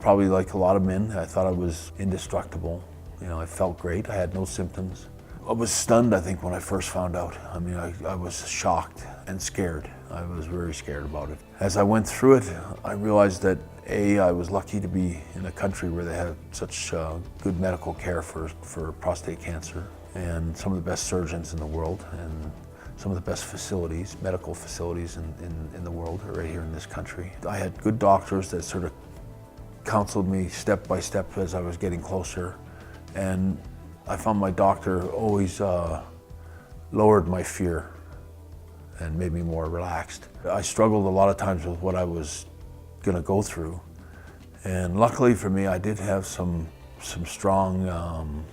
Probably like a lot of men, I thought I was indestructible. You know, I felt great, I had no symptoms. I was stunned, I think, when I first found out. I mean, I was shocked and scared. I was very scared about it. As I went through it, I realized that I was lucky to be in a country where they have such good medical care for prostate cancer, and some of the best surgeons in the world, and some of the best facilities, medical facilities in the world are right here in this country. I had good doctors that sort of counseled me step by step as I was getting closer, and I found my doctor always lowered my fear and made me more relaxed. I struggled a lot of times with what I was going to go through, and luckily for me, I did have some strong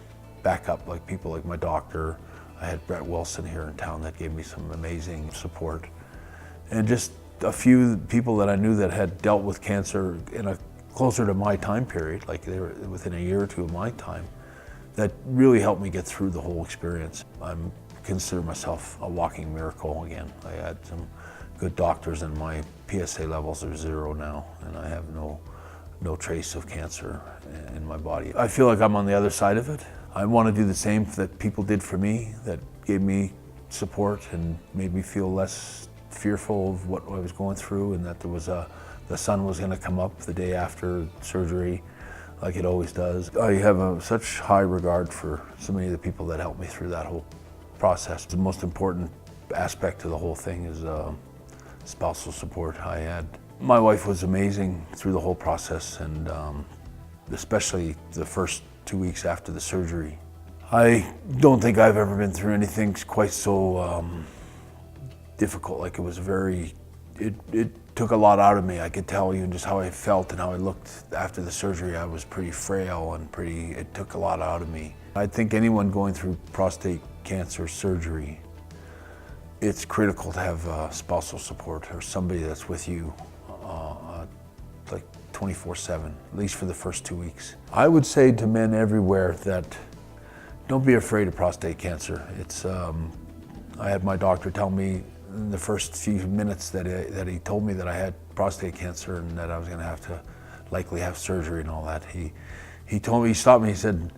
backup, like people like my doctor. I had Bret here in town that gave me some amazing support, and just a few people that I knew that had dealt with cancer in a closer to my time period, like they were within a year or two of my time, that really helped me get through the whole experience. I consider myself a walking miracle again. I had some good doctors, and my PSA levels are 0 now, and I have no trace of cancer in my body. I feel like I'm on the other side of it. I want to do the same that people did for me, that gave me support and made me feel less fearful of what I was going through, and that there was the sun was going to come up the day after surgery, like it always does. I have such high regard for so many of the people that helped me through that whole process. The most important aspect of the whole thing is spousal support. My wife was amazing through the whole process, and especially the first 2 weeks after the surgery. I don't think I've ever been through anything quite so difficult. Like, it was it took a lot out of me. I could tell you just how I felt and how I looked after the surgery. I was pretty frail and it took a lot out of me. I think anyone going through prostate cancer surgery, it's critical to have spousal support or somebody that's with you like 24/7, at least for the first 2 weeks. I would say to men everywhere that don't be afraid of prostate cancer. I had my doctor tell me in the first few minutes that he told me that I had prostate cancer and that I was going to have to likely have surgery and all that. He told me, he stopped me, he said,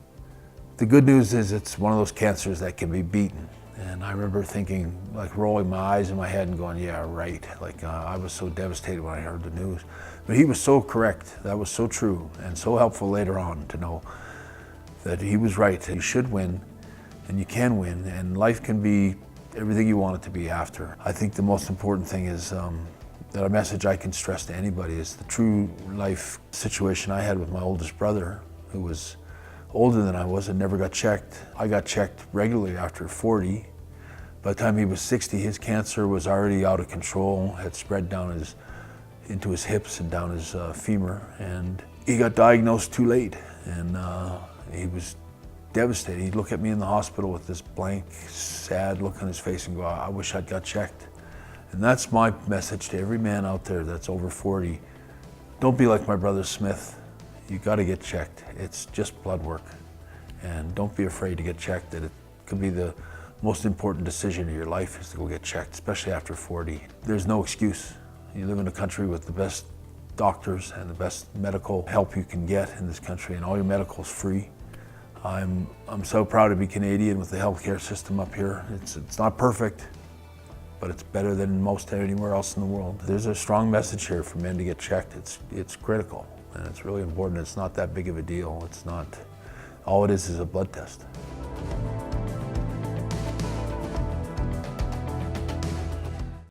the good news is it's one of those cancers that can be beaten. And I remember thinking, like rolling my eyes in my head and going, yeah, right. Like I was so devastated when I heard the news. But he was so correct, that was so true, and so helpful later on to know that he was right. You should win, and you can win, and life can be everything you want it to be after. I think the most important thing is that a message I can stress to anybody is the true life situation I had with my oldest brother, who was older than I was and never got checked. I got checked regularly after 40. By the time he was 60, his cancer was already out of control, had spread down into his hips and down his femur, and he got diagnosed too late, and he was devastated. He'd look at me in the hospital with this blank, sad look on his face and go, I wish I'd got checked. And that's my message to every man out there that's over 40. Don't be like my brother Smith. You got to get checked. It's just blood work. And don't be afraid to get checked. That it could be the most important decision of your life is to go get checked, especially after 40. There's no excuse. You live in a country with the best doctors and the best medical help you can get in this country, and all your medical is free. I'm so proud to be Canadian with the healthcare system up here. It's not perfect, but it's better than most anywhere else in the world. There's a strong message here for men to get checked. It's critical, and it's really important. It's not that big of a deal. It's not, all it is a blood test.